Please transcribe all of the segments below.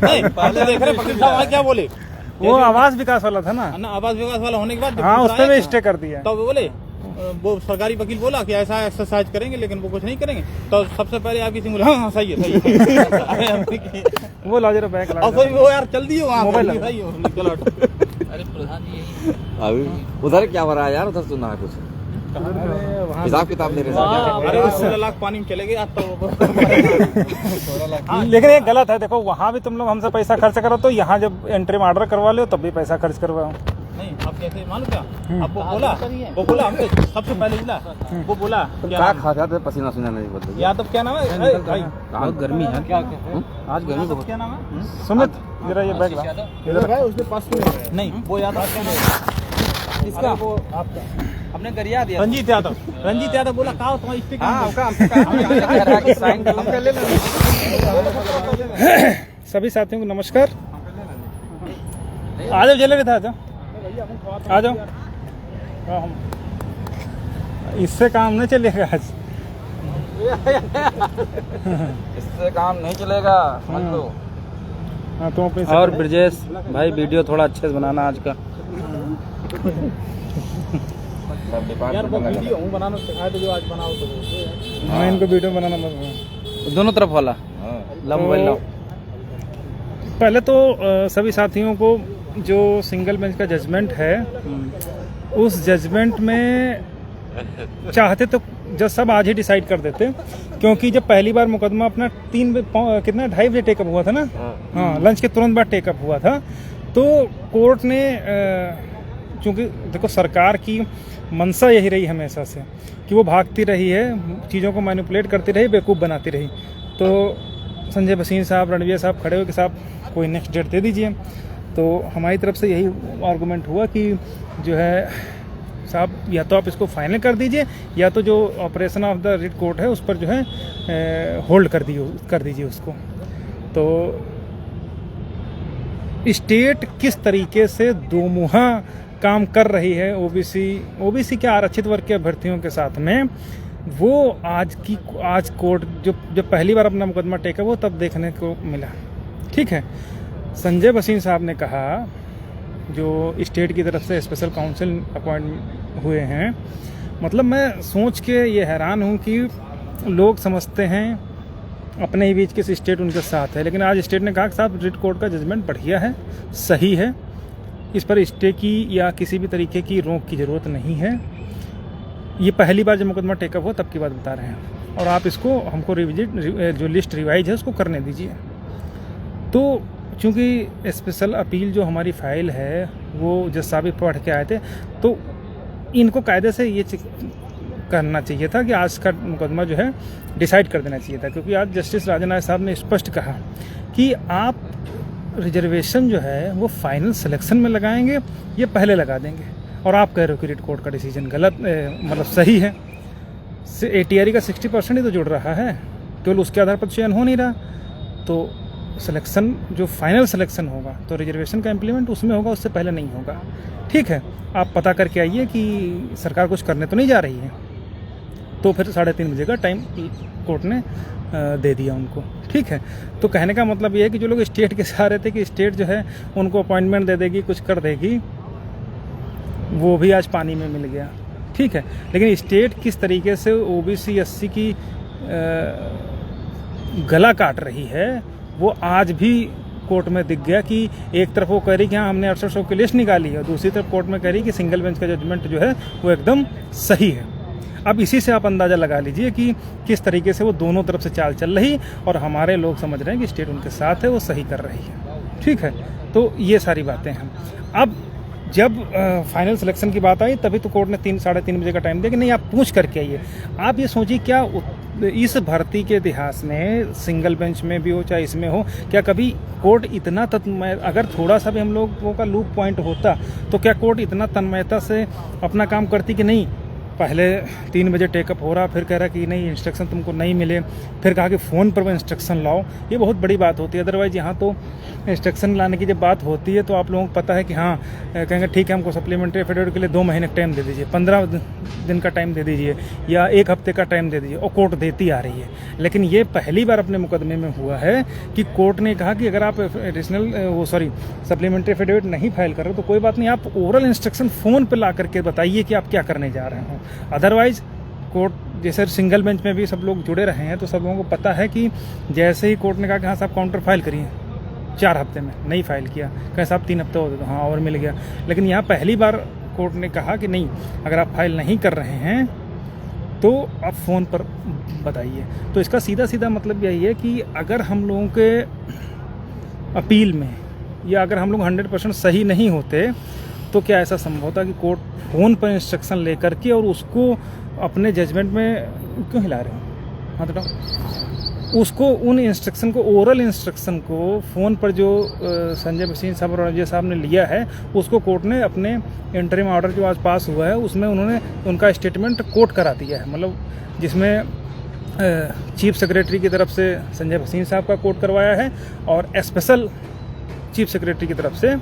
नहीं पहले देख रहे वकील साहब वहाँ क्या बोले, वो आवास विकास वाला था ना, आवास विकास वाला होने के बाद हाँ उस पर भी स्टे कर दिया। तो बोले वो सरकारी वकील बोला कि ऐसा एक्सरसाइज करेंगे लेकिन वो कुछ नहीं करेंगे। तो सबसे पहले आपकी सिंगल हाँ सही है सही है वो ला जरा बैग ला, और कोई वो यार चल दिए वहाँ मोबाइल सही हो चलो। अरे प्रधान जी अभी उधर क्या हो रहा है यार, उधर सुनना है कुछ हिसाब किताब ले रहे हैं। अरे 16 लाख पानी में चले गए आज तो। लेकिन ये गलत है। देखो वहाँ भी तुम लोग हमसे पैसा खर्च करो, तो यहाँ जब एंट्री में ऑर्डर करवा लो तब भी पैसा खर्च करवाओ। नहीं अब कैसे मालूम क्या, अब वो बोला हमसे सबसे पहले बोला, वो बोला क्या खा जाते पसीना सुना नहीं बोलते या तो क्या नाम है भाई, बहुत गर्मी है क्या आज गर्मी बहुत। क्या नाम है सुमित जरा ये बैग ला इधर भाई, उसने पास नहीं वो याद इसका वो आपका हमने गरिया दिया रंजीत यादव बोला कहा तुम्हारी स्टिक सभी साथियों को नमस्कार। आ जाओ जेलर था, आ जाओ। इससे काम नहीं चलेगा आज, इससे काम नहीं चलेगा तो। हाँ तो अपनी और ब्रजेश भाई वीडियो थोड़ा अच्छे से बनाना आज का। यार वो वीडियो हूँ बनाना सिखाए तो जो आज बनाओ तो हाँ इनको वीडियो बनाना मत। दोनों तरफ वाला ला मोबाइल लाओ। पहले तो सभी साथियों को जो सिंगल बेंच का जजमेंट है, उस जजमेंट में चाहते तो जज साहब आज ही डिसाइड कर देते, क्योंकि जब पहली बार मुकदमा अपना 2:30 बजे टेकअप हुआ था ना, हाँ लंच के तुरंत बाद टेकअप हुआ था, तो कोर्ट ने चूँकि देखो सरकार की मंशा यही रही हमेशा से कि वो भागती रही है, चीज़ों को मैनिपुलेट करती रही, बेवकूफ़ बनाती रही। तो संजय भसीन साहब, रणवीर साहब खड़े हो कि साहब कोई नेक्स्ट डेट दे दीजिए। तो हमारी तरफ से यही आर्गूमेंट हुआ कि जो है साहब या तो आप इसको फाइनल कर दीजिए, या तो जो operation of the writ court है उस पर जो है होल्ड कर दीजिए उसको। तो स्टेट किस तरीके से दोमुहा काम कर रही है ओबीसी के आरक्षित वर्ग के अभ्यर्थियों के साथ में, वो आज कोर्ट जब पहली बार अपना मुकदमा टेका वो तब देखने को मिला। ठीक है, संजय भसीन साहब ने कहा, जो स्टेट की तरफ से स्पेशल काउंसिल अपॉइंट हुए हैं, मतलब मैं सोच के ये हैरान हूँ कि लोग समझते हैं अपने ही बीच किस स्टेट उनके साथ है, लेकिन आज स्टेट ने कहा कि साहब रिट कोर्ट का जजमेंट बढ़िया है, सही है, इस पर स्टे की या किसी भी तरीके की रोक की ज़रूरत नहीं है। ये पहली बार जब मुकदमा टेकअप हो तब की बात बता रहे हैं, और आप इसको हमको जो लिस्ट रिवाइज है उसको करने दीजिए। तो चूँकि स्पेशल अपील जो हमारी फाइल है वो जज साहब पढ़ के आए थे, तो इनको कायदे से ये करना चाहिए था कि आज का मुकदमा जो है डिसाइड कर देना चाहिए था, क्योंकि आज जस्टिस राजनाथ साहब ने स्पष्ट कहा कि आप रिजर्वेशन जो है वो फाइनल सिलेक्शन में लगाएंगे या पहले लगा देंगे, और आप कह रहे हो कि रिट कोर्ट का डिसीजन गलत मतलब सही है। ATRE का 60% ही तो जुड़ रहा है, केवल उसके आधार पर चयन हो नहीं रहा। तो सिलेक्शन जो फाइनल सिलेक्शन होगा तो रिजर्वेशन का इम्प्लीमेंट उसमें होगा, उससे पहले नहीं होगा। ठीक है, आप पता करके आइए कि सरकार कुछ करने तो नहीं जा रही है। तो फिर 3:30 बजे का टाइम कोर्ट ने दे दिया उनको। ठीक है, तो कहने का मतलब ये है कि जो लोग स्टेट के सहारे थे कि स्टेट जो है उनको अपॉइंटमेंट दे देगी, कुछ कर देगी, वो भी आज पानी में मिल गया। ठीक है, लेकिन स्टेट किस तरीके से OBC SC की गला काट रही है वो आज भी कोर्ट में दिख गया कि एक तरफ वो कह रही कि हाँ हमने 6800 की लिस्ट निकाली है, और दूसरी तरफ कोर्ट में कह रही कि सिंगल बेंच का जजमेंट जो है वो एकदम सही है। अब इसी से आप अंदाज़ा लगा लीजिए कि किस तरीके से वो दोनों तरफ से चाल चल रही, और हमारे लोग समझ रहे हैं कि स्टेट उनके साथ है, वो सही कर रही है। ठीक है, तो ये सारी बातें हैं। अब जब फाइनल सिलेक्शन की बात आई तभी तो कोर्ट ने 3-3:30 बजे का टाइम दिया कि नहीं आप पूछ करके आइए। आप ये सोचिए, क्या इस भर्ती के इतिहास में सिंगल बेंच में भी हो चाहे इसमें हो, क्या कभी कोर्ट इतना अगर थोड़ा सा भी हम लोगों का लूप पॉइंट होता तो क्या कोर्ट इतना तन्मयता से अपना काम करती कि नहीं पहले 3 बजे टेकअप हो रहा, फिर कह रहा कि नहीं इंस्ट्रक्शन तुमको नहीं मिले, फिर कहा कि फ़ोन पर वो इंस्ट्रक्शन लाओ। ये बहुत बड़ी बात होती है। अदरवाइज़ यहाँ तो इंस्ट्रक्शन लाने की जब बात होती है तो आप लोगों को पता है कि हाँ कहेंगे ठीक है हमको सप्लीमेंट्री एफिडेविट के लिए 2 महीने का टाइम दे दीजिए, 15 दिन का टाइम दे दीजिए या 1 हफ्ते का टाइम दे दीजिए, और कोर्ट देती आ रही है। लेकिन ये पहली बार अपने मुकदमे में हुआ है कि कोर्ट ने कहा कि अगर आप सप्लीमेंट्री एफिडेविट नहीं फाइल कर रहे तो कोई बात नहीं, आप ओरल इंस्ट्रक्शन फ़ोन पर ला करके बताइए कि आप क्या करने जा रहे हो। अदरवाइज कोर्ट जैसे सिंगल बेंच में भी सब लोग जुड़े रहे हैं तो सब लोगों को पता है कि जैसे ही कोर्ट ने कहा कि हाँ साहब काउंटर फाइल करिए 4 हफ्ते में, नहीं फाइल किया, कहें साहब 3 हफ्ते हो गए तो हाँ और मिल गया। लेकिन यहाँ पहली बार कोर्ट ने कहा कि नहीं, अगर आप फाइल नहीं कर रहे हैं तो आप फ़ोन पर बताइए। तो इसका सीधा सीधा मतलब यही है कि अगर हम लोगों के अपील में या अगर हम लोग 100% सही नहीं होते तो क्या ऐसा संभव था कि कोर्ट फ़ोन पर इंस्ट्रक्शन लेकर के और उसको अपने जजमेंट में क्यों हिला रहे हो, हाँ तो उसको उन इंस्ट्रक्शन को, ओरल इंस्ट्रक्शन को फ़ोन पर जो संजय भसीन साहब और रणजीत साहब ने लिया है उसको कोर्ट ने अपने इंटरिम ऑर्डर जो आज पास हुआ है उसमें उन्होंने उनका स्टेटमेंट कोट करा दिया है। मतलब जिसमें चीफ सेक्रेटरी की तरफ से संजय भसीन साहब का कोट करवाया है और स्पेशल चीफ सेक्रेटरी की तरफ से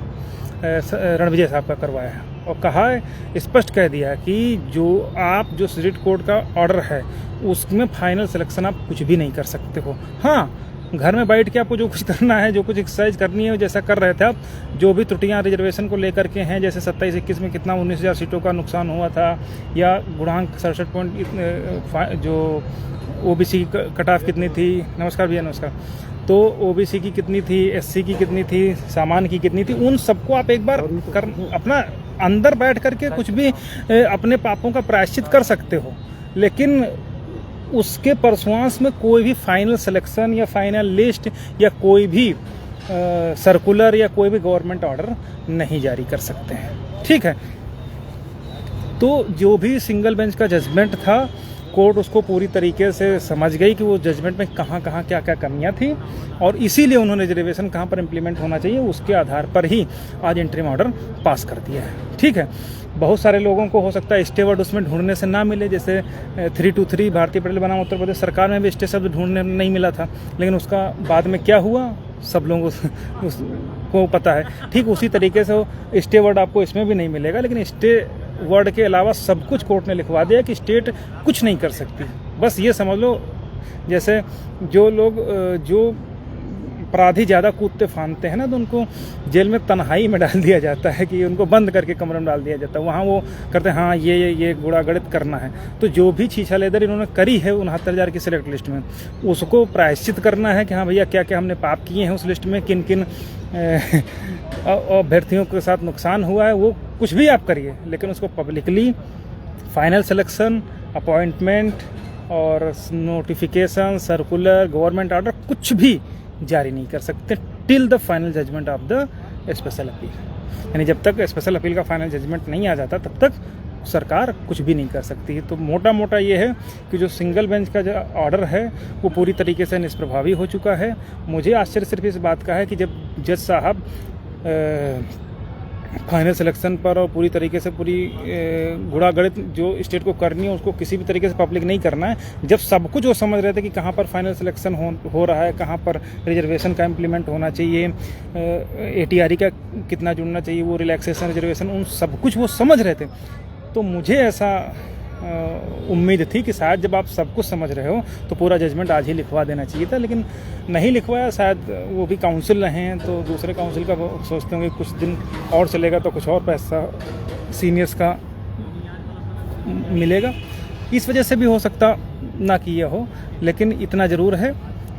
रणविजय साहब का करवाया है, और कहा है, स्पष्ट कह दिया है कि जो सिट कोर्ट का ऑर्डर है उसमें फाइनल सिलेक्शन आप कुछ भी नहीं कर सकते हो। हाँ, घर में बैठ के आपको जो कुछ करना है, जो कुछ एक्सरसाइज करनी है, जैसा कर रहे थे आप, जो भी त्रुटियां रिजर्वेशन को लेकर के हैं, जैसे 27-21 में कितना 19,000 सीटों का नुकसान हुआ था, या गुणांक 67 पॉइंट जो ओबीसी कट ऑफ कितनी थी, नमस्कार भैया नमस्कार, तो ओबीसी की कितनी थी, एससी की कितनी थी, सामान्य की कितनी थी, उन सबको आप एक बार अपना अंदर बैठ करके कुछ भी अपने पापों का प्रायश्चित कर सकते हो। लेकिन उसके परसुआंस में कोई भी फाइनल सिलेक्शन या फाइनल लिस्ट या कोई भी सर्कुलर या कोई भी गवर्नमेंट ऑर्डर नहीं जारी कर सकते हैं। ठीक है, तो जो भी सिंगल बेंच का जजमेंट था, कोर्ट उसको पूरी तरीके से समझ गई कि वो जजमेंट में कहाँ कहाँ क्या क्या कमियां थी, और इसीलिए उन्होंने रिजर्वेशन कहाँ पर इम्प्लीमेंट होना चाहिए उसके आधार पर ही आज इंटरिम ऑर्डर पास कर दिया है। ठीक है, बहुत सारे लोगों को हो सकता है स्टे वर्ड उसमें ढूंढने से ना मिले, जैसे 323 भारतीय पटेल बनाम उत्तर प्रदेश सरकार में भी स्टे शब्द ढूंढने नहीं मिला था, लेकिन उसका बाद में क्या हुआ सब लोगों को पता है। ठीक उसी तरीके से स्टे वर्ड आपको इसमें भी नहीं मिलेगा, लेकिन स्टे वर्ड के अलावा सब कुछ कोर्ट ने लिखवा दिया कि स्टेट कुछ नहीं कर सकती। बस ये समझ लो, जैसे जो लोग जो अपराधी ज़्यादा कूदते फानते हैं ना, तो उनको जेल में तन्हाई में डाल दिया जाता है कि उनको बंद करके कमरे में डाल दिया जाता है, वहाँ वो करते हैं हाँ ये गुड़ा गणित करना है। तो जो भी छीछा लेदर इन्होंने करी है 69,000 की सिलेक्ट लिस्ट में, उसको प्रायश्चित करना है कि हाँ भैया क्या क्या हमने पाप किए हैं उस लिस्ट में, किन किन अभ्यर्थियों के साथ नुकसान हुआ है, वो कुछ भी आप करिए, लेकिन उसको पब्लिकली फाइनल सिलेक्शन, अपॉइंटमेंट और नोटिफिकेशन, सर्कुलर, गवर्नमेंट ऑर्डर कुछ भी जारी नहीं कर सकते till the final judgment of the special appeal. यानी जब तक स्पेशल अपील का फाइनल जजमेंट नहीं आ जाता तब तक सरकार कुछ भी नहीं कर सकती। तो मोटा मोटा ये है कि जो सिंगल बेंच का जो ऑर्डर है वो पूरी तरीके से निष्प्रभावी हो चुका है। मुझे आश्चर्य सिर्फ इस बात का है कि जब जज साहब फाइनल सिलेक्शन पर और पूरी तरीके से पूरी गुड़ा गणित जो स्टेट को करनी है उसको किसी भी तरीके से पब्लिक नहीं करना है, जब सब कुछ वो समझ रहे थे कि कहाँ पर फाइनल सिलेक्शन हो रहा है, कहाँ पर रिजर्वेशन का इम्प्लीमेंट होना चाहिए, ATRE का कितना जुड़ना चाहिए, वो रिलैक्सेशन रिजर्वेशन, उन सब कुछ वो समझ रहे थे। तो मुझे ऐसा उम्मीद थी कि शायद जब आप सब कुछ समझ रहे हो तो पूरा जजमेंट आज ही लिखवा देना चाहिए था, लेकिन नहीं लिखवाया। शायद वो भी काउंसिल रहे हैं तो दूसरे काउंसिल का सोचते होंगे कुछ दिन और चलेगा तो कुछ और पैसा सीनियर्स का मिलेगा, इस वजह से भी हो सकता ना कि यह हो। लेकिन इतना ज़रूर है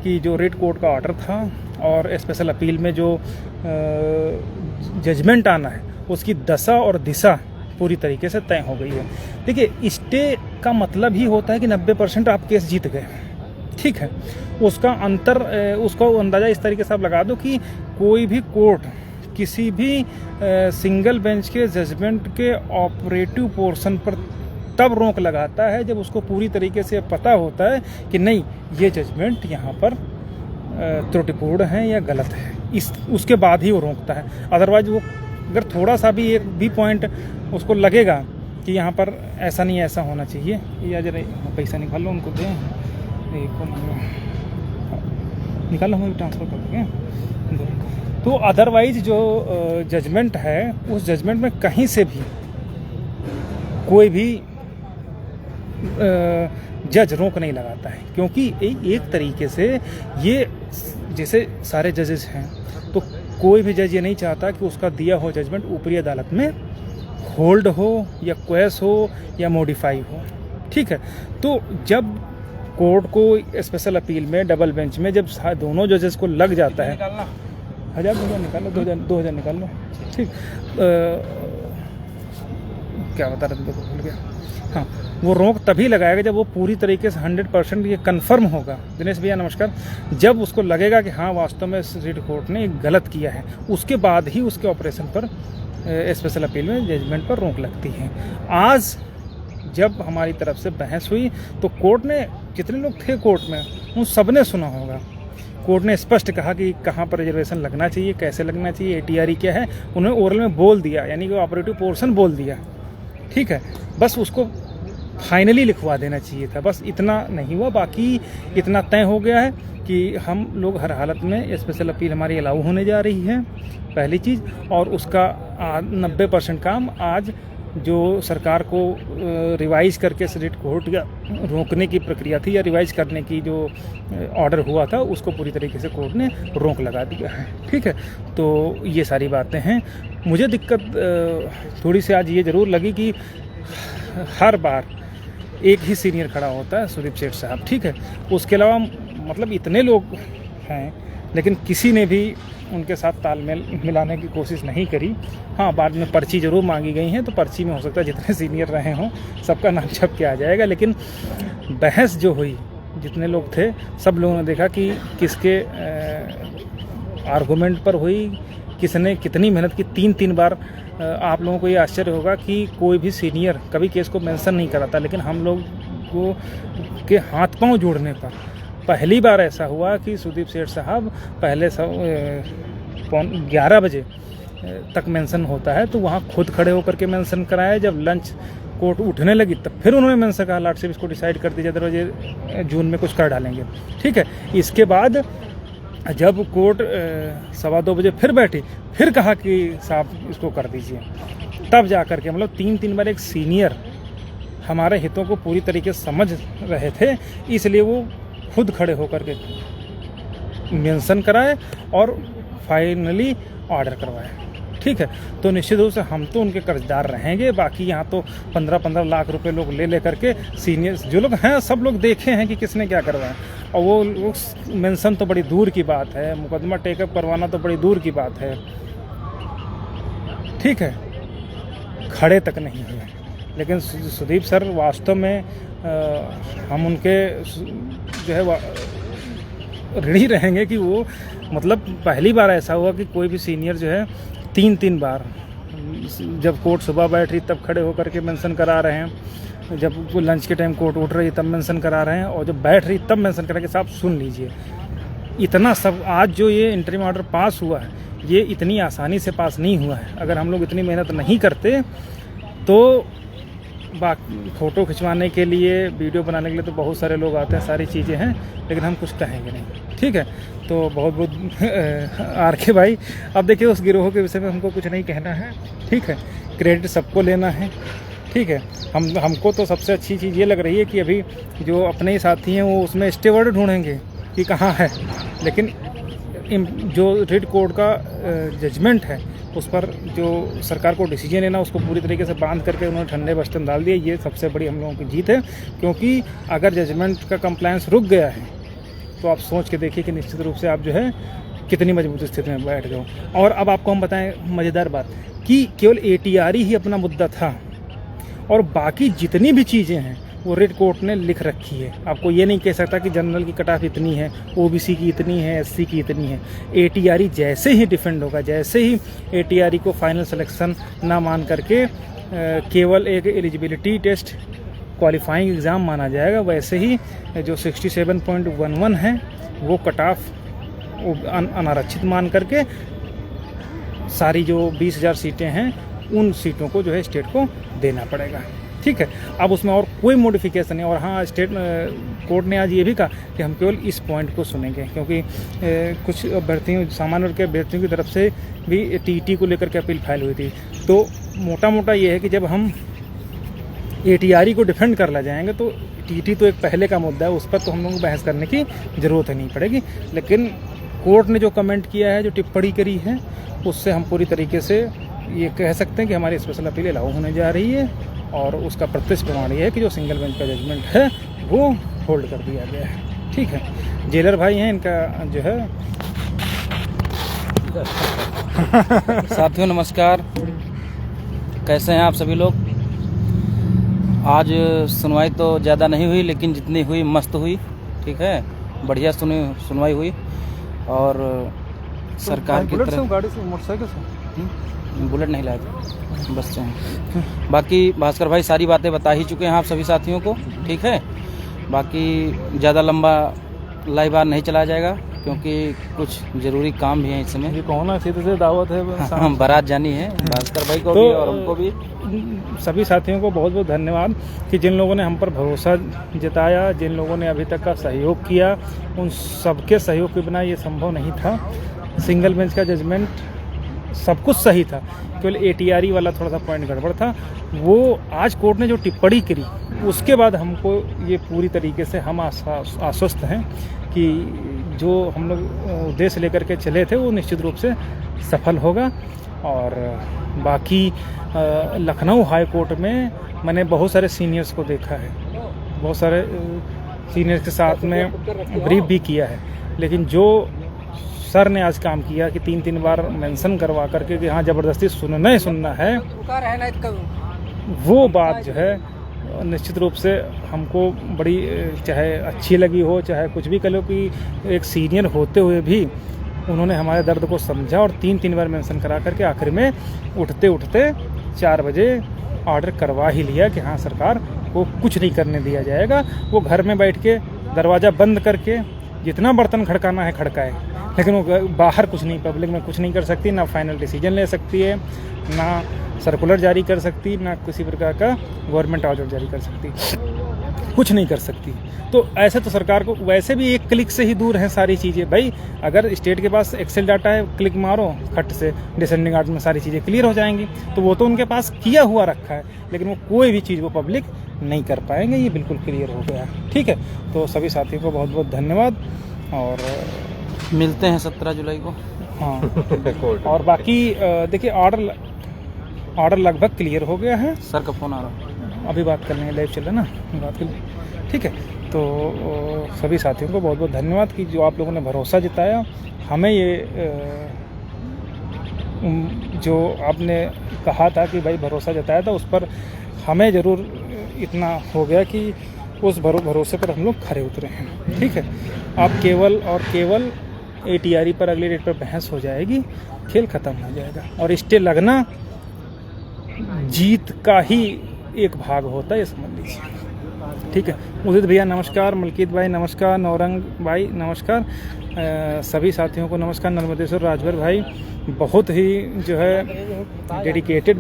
कि जो रेड कोर्ट का ऑर्डर था और स्पेशल अपील में जो जजमेंट आना है उसकी दशा और दिशा पूरी तरीके से तय हो गई है। देखिए, स्टे का मतलब ही होता है कि 90% आप केस जीत गए। ठीक है, उसका अंदाज़ा इस तरीके से आप लगा दो कि कोई भी कोर्ट किसी भी सिंगल बेंच के जजमेंट के ऑपरेटिव पोर्शन पर तब रोक लगाता है जब उसको पूरी तरीके से पता होता है कि नहीं ये जजमेंट यहाँ पर त्रुटिपूर्ण है या गलत है, उसके बाद ही वो रोकता है। अदरवाइज वो अगर थोड़ा सा भी एक भी पॉइंट उसको लगेगा कि यहाँ पर ऐसा नहीं ऐसा होना चाहिए। या जरा पैसा निकाल लो, उनको दें, निकाल लो, हमें ट्रांसफ़र कर देंगे। तो अदरवाइज जो जजमेंट है, उस जजमेंट में कहीं से भी कोई भी जज रोक नहीं लगाता है, क्योंकि एक तरीके से ये जैसे सारे जजेस हैं, तो कोई भी जज ये नहीं चाहता कि उसका दिया हो जजमेंट ऊपरी अदालत में होल्ड हो या क्वेश हो या मॉडिफाई हो। ठीक है, तो जब कोर्ट को स्पेशल अपील में डबल बेंच में जब दोनों जजेस को लग जाता है, 1000 निकालो, 2000 निकाल लो। ठीक, क्या बता रहे थे, भूल गया। हाँ, वो रोक तभी लगाएगा जब वो पूरी तरीके से 100% ये कंफर्म होगा। दिनेश भैया नमस्कार। जब उसको लगेगा कि हाँ वास्तव में सिटी कोर्ट ने गलत किया है, उसके बाद ही उसके ऑपरेशन पर स्पेशल अपील में जजमेंट पर रोक लगती है। आज जब हमारी तरफ से बहस हुई तो कोर्ट ने, जितने लोग थे कोर्ट में, उन सब ने सुना होगा। कोर्ट ने स्पष्ट कहा कि कहाँ पर रिजर्वेशन लगना चाहिए, कैसे लगना चाहिए, ATRE क्या है, उन्होंने ओरल में बोल दिया, यानी कि ऑपरेटिव पोर्शन बोल दिया। ठीक है, बस उसको फाइनली लिखवा देना चाहिए था, बस इतना नहीं हुआ। बाकी इतना तय हो गया है कि हम लोग हर हालत में स्पेशल अपील हमारी अलाउ होने जा रही है, पहली चीज़। और उसका 90% काम आज जो सरकार को रिवाइज करके सिटी कोर्ट या रोकने की प्रक्रिया थी, या रिवाइज करने की जो ऑर्डर हुआ था, उसको पूरी तरीके से कोर्ट ने रोक लगा दिया है। ठीक है, तो ये सारी बातें हैं। मुझे दिक्कत थोड़ी सी आज ये ज़रूर लगी कि हर बार एक ही सीनियर खड़ा होता है, सुदीप सेठ साहब। ठीक है, उसके अलावा मतलब इतने लोग हैं, लेकिन किसी ने भी उनके साथ तालमेल मिलाने की कोशिश नहीं करी। हाँ, बाद में पर्ची ज़रूर मांगी गई हैं, तो पर्ची में हो सकता है जितने सीनियर रहे हों सबका नाम छप के आ जाएगा। लेकिन बहस जो हुई, जितने लोग थे, सब लोगों ने देखा कि किसके आर्गूमेंट पर हुई, किसने कितनी मेहनत की। 3 बार आप लोगों को ये आश्चर्य होगा कि कोई भी सीनियर कभी केस को मेंशन नहीं कराता, लेकिन हम लोग को के हाथ पांव जोड़ने पर पहली बार ऐसा हुआ कि सुदीप सेठ साहब पहले 11 बजे तक मेंशन होता है, तो वहाँ खुद खड़े होकर के मेंशन कराया। जब लंच कोर्ट उठने लगी तब फिर उन्होंने मेंशन कहा, लाट से इसको डिसाइड कर दीजिए, अदरवाइज जून में कुछ कर डालेंगे। ठीक है, इसके बाद जब कोर्ट 2:15 बजे फिर बैठी, फिर कहा कि साहब इसको कर दीजिए, तब जा कर के मतलब 3 बार एक सीनियर हमारे हितों को पूरी तरीके से समझ रहे थे, इसलिए वो खुद खड़े होकर के मेंशन कराए और फाइनली ऑर्डर करवाए। ठीक है, तो निश्चित रूप से हम तो उनके कर्जदार रहेंगे। बाकी यहाँ तो 15-15 लाख रुपए लोग ले करके सीनियर्स जो लोग हैं, सब लोग देखे हैं कि किसने क्या करवाया, और वो मेंशन तो बड़ी दूर की बात है, मुकदमा टेकअप करवाना तो बड़ी दूर की बात है। ठीक है, खड़े तक नहीं हुए। लेकिन सुदीप सर वास्तव में हम उनके जो है ऋणी रहेंगे कि वो मतलब पहली बार ऐसा हुआ कि कोई भी सीनियर जो है 3 बार, जब कोर्ट सुबह बैठ रही तब खड़े होकर के मेंशन करा रहे हैं, जब वो लंच के टाइम कोर्ट उठ रही तब मेंशन करा रहे हैं, और जब बैठ रही तब मेंशन करा के साहब सुन लीजिए। इतना सब आज जो ये इंटरिम ऑर्डर पास हुआ है, ये इतनी आसानी से पास नहीं हुआ है। अगर हम लोग इतनी मेहनत नहीं करते तो बाकी फ़ोटो खिंचवाने के लिए, वीडियो बनाने के लिए तो बहुत सारे लोग आते हैं, सारी चीज़ें हैं, लेकिन हम कुछ कहेंगे नहीं। ठीक है, तो बहुत बहुत RK भाई, अब देखिए उस गिरोह के विषय में हमको कुछ नहीं कहना है। ठीक है, क्रेडिट सबको लेना है। ठीक है, हमको तो सबसे अच्छी चीज़ ये लग रही है कि अभी जो अपने ही साथी हैं वो उसमें स्टेवर्ड ढूंढेंगे कि कहाँ है, लेकिन जो रिट कोर्ट का जजमेंट है उस पर जो सरकार को डिसीजन लेना, उसको पूरी तरीके से बांध करके उन्होंने ठंडे बस्ते में डाल दिया। ये सबसे बड़ी हम लोगों की जीत है, क्योंकि अगर जजमेंट का कंप्लायंस रुक गया है तो आप सोच के देखिए कि निश्चित रूप से आप जो है कितनी मजबूत स्थिति में बैठ गए। और अब आपको हम बताएं मज़ेदार बात कि केवल ATRE ही अपना मुद्दा था, और बाकी जितनी भी चीज़ें हैं वो रिट कोर्ट ने लिख रखी है। आपको ये नहीं कह सकता कि जनरल की कट ऑफ इतनी है, OBC की इतनी है, SC की इतनी है। ATRE जैसे ही डिफेंड होगा, जैसे ही ATRE को फाइनल सिलेक्शन ना मान करके केवल एक एलिजिबिलिटी टेस्ट क्वालिफाइंग एग्ज़ाम माना जाएगा, वैसे ही जो 67.11 है वो कट ऑफ अनारक्षित मान करके सारी जो 20,000 सीटें हैं उन सीटों को जो है स्टेट को देना पड़ेगा। ठीक है। अब उसमें और कोई मॉडिफिकेशन नहीं। और हाँ, स्टेट कोर्ट ने आज ये भी कहा कि हम केवल इस पॉइंट को सुनेंगे, क्योंकि कुछ अभ्यर्थियों, सामान्य वर्ग के अभ्यर्थियों की तरफ से भी टीटी को लेकर के अपील फाइल हुई थी। तो मोटा मोटा ये है कि जब हम ATRE को डिफेंड कर ला जाएंगे तो टीटी तो एक पहले का मुद्दा है, उस पर तो हम लोगों को बहस करने की ज़रूरत नहीं पड़ेगी। लेकिन कोर्ट ने जो कमेंट किया है, जो टिप्पणी करी है, उससे हम पूरी तरीके से ये कह सकते हैं कि हमारी स्पेशल अपील लागू होने जा रही है। और उसका प्रत्यक्ष प्रमाण ये है कि जो सिंगल बेंच का जजमेंट है वो होल्ड कर दिया गया है। ठीक है, जेलर भाई हैं, इनका जो है साथियों नमस्कार, कैसे हैं आप सभी लोग। आज सुनवाई तो ज़्यादा नहीं हुई, लेकिन जितनी हुई मस्त हुई। ठीक है, बढ़िया सुनवाई हुई। और सरकार की तरफ गाड़ी से, मोटरसाइकिल से, बुलेट नहीं लाए थे, बस से हैं। बाकी भास्कर भाई सारी बातें बता ही चुके हैं आप सभी साथियों को। ठीक है, बाकी ज़्यादा लंबा लाइव बार नहीं चलाया जाएगा, क्योंकि कुछ ज़रूरी काम भी है इस समय। ये कौन है, सीधे से दावत है, बारात जानी है भास्कर भाई को तो भी और हमको भी। सभी साथियों को बहुत बहुत धन्यवाद कि जिन लोगों ने हम पर भरोसा जताया, जिन लोगों ने अभी तक का सहयोग किया, उन सबके सहयोग के बिना ये संभव नहीं था। सिंगल बेंच का जजमेंट सब कुछ सही था, केवल ATRE वाला थोड़ा सा पॉइंट गड़बड़ था। वो आज कोर्ट ने जो टिप्पणी करी, उसके बाद हमको ये पूरी तरीके से हम आश्वस्त हैं कि जो हम लोग उद्देश्य लेकर के चले थे वो निश्चित रूप से सफल होगा। और बाकी लखनऊ हाई कोर्ट में मैंने बहुत सारे सीनियर्स को देखा है, बहुत सारे सीनियर्स के साथ में ब्रीफ भी किया है, लेकिन जो सर ने आज काम किया कि 3-3 बार मेंशन करवा करके कि हाँ ज़बरदस्ती सुनना है, वो बात जो है निश्चित रूप से हमको बड़ी, चाहे अच्छी लगी हो चाहे कुछ भी कह लो, कि एक सीनियर होते हुए भी उन्होंने हमारे दर्द को समझा और 3-3 बार मेंशन करा करके आखिर में उठते 4 बजे ऑर्डर करवा ही लिया कि हाँ सरकार को कुछ नहीं करने दिया जाएगा। वो घर में बैठ के दरवाज़ा बंद करके जितना बर्तन खड़काना है खड़काए, लेकिन वो बाहर कुछ नहीं, पब्लिक में कुछ नहीं कर सकती, ना फाइनल डिसीजन ले सकती है, ना सर्कुलर जारी कर सकती, ना किसी प्रकार का गवर्नमेंट ऑर्डर जारी कर सकती, कुछ नहीं कर सकती। तो ऐसे तो सरकार को वैसे भी एक क्लिक से ही दूर हैं सारी चीज़ें। भाई अगर स्टेट के पास एक्सेल डाटा है, क्लिक मारो खट से डिसेंडिंग ऑर्डर में सारी चीज़ें क्लियर हो जाएंगी, तो वो तो उनके पास किया हुआ रखा है, लेकिन वो कोई भी चीज़ वो पब्लिक नहीं कर पाएंगे, ये बिल्कुल क्लियर हो गया। ठीक है, तो सभी साथियों को बहुत बहुत धन्यवाद और मिलते हैं 17 जुलाई को। हाँ और बाकी देखिए ऑर्डर लगभग क्लियर हो गया है। सर का फ़ोन आ रहा, अभी बात कर लेंगे, लाइव चल रहा है ना, बात कर लेंगे। ठीक है, तो सभी साथियों को बहुत बहुत धन्यवाद कि जो आप लोगों ने भरोसा जताया हमें। ये जो आपने कहा था कि भाई भरोसा जताया था, उस पर हमें ज़रूर इतना हो गया कि उस भरोसे पर हम लोग खरे उतरे हैं। ठीक है, अब केवल और केवल ATRE पर अगली डेट पर बहस हो जाएगी, खेल ख़त्म हो जाएगा। और स्टे लगना जीत का ही एक भाग होता है, ये समझ लीजिए। ठीक है, उदित भैया नमस्कार, मलकीत भाई नमस्कार, नौरंग भाई नमस्कार, सभी साथियों को नमस्कार। नर्मदेश्वर राजभर भाई बहुत ही जो है डेडिकेटेड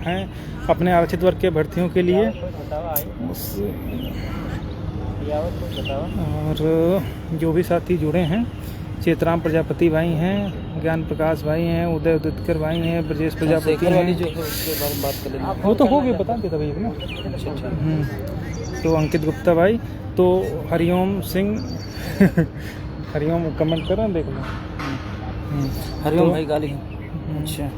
हैं अपने आरक्षित वर्ग के भर्तियों के लिए। और जो भी साथी जुड़े हैं, चेतराम प्रजापति भाई हैं, ज्ञान प्रकाश भाई हैं, उदय उदितकर भाई हैं, ब्रजेश प्रजापति हैं, जो बात कर लेना वो तो हो गए, बता देता भाई ना। तो अंकित गुप्ता भाई, तो हरिओम सिंह हरिओम कमेंट कर रहे हैं, देख लो हरिओम भाई गाली। अच्छा,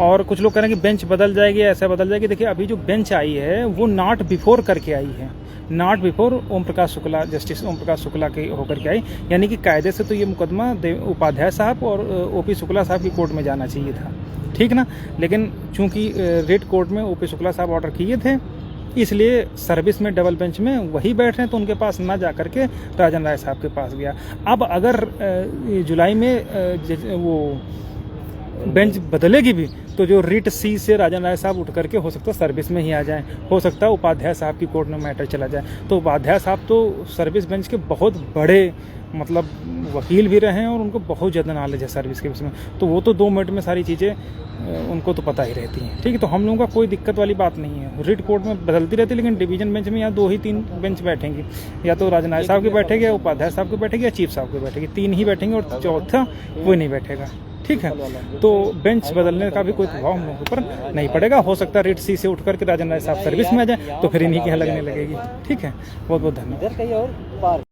और कुछ लोग कह रहे हैं कि बेंच बदल जाएगी, ऐसा बदल जाएगी। देखिए अभी जो बेंच आई है वो नॉट बिफोर करके आई है, not before Om Prakash Shukla, justice Om Prakash Shukla के होकर के आई, यानी कि कायदे से तो ये मुकदमा उपाध्याय साहब और OP शुक्ला साहब की कोर्ट में जाना चाहिए था, ठीक ना। लेकिन चूंकि रेड कोर्ट में OP शुक्ला साहब ऑर्डर किए थे, इसलिए सर्विस में डबल बेंच में वही बैठ रहे हैं, तो उनके पास ना जा करके राजन राय साहब के पास गया। अब अगर जुलाई में वो बेंच बदलेगी भी, तो जो रिट C से राजन राय साहब उठ करके हो सकता है सर्विस में ही आ जाएं, हो सकता है उपाध्याय साहब की कोर्ट में मैटर चला जाए। तो उपाध्याय साहब तो सर्विस बेंच के बहुत बड़े मतलब वकील भी रहे हैं और उनको बहुत ज़्यादा नॉलेज है सर्विस के विषय में, तो वो तो 2 मिनट में सारी चीज़ें उनको तो पता ही रहती हैं। ठीक है, तो हम लोगों का कोई दिक्कत वाली बात नहीं है। रिट कोर्ट में बदलती रहती है, लेकिन डिवीजन बेंच में यहाँ 2 ही 3 बेंच बैठेंगी, या तो राजनायक साहब की बैठेगी, या उपाध्याय साहब की बैठेगी, या चीफ साहब की बैठेगी, 3 ही बैठेंगे और चौथा कोई नहीं बैठेगा। ठीक है, तो बेंच बदलने का भी कोई प्रभाव हम लोगों के ऊपर नहीं पड़ेगा। हो सकता है रेट सी से उठ करके राजन राय साहब सर्विस में आ जाए, तो फिर इन्हीं के यहाँ लगने लगेगी। ठीक है, बहुत बहुत धन्यवाद।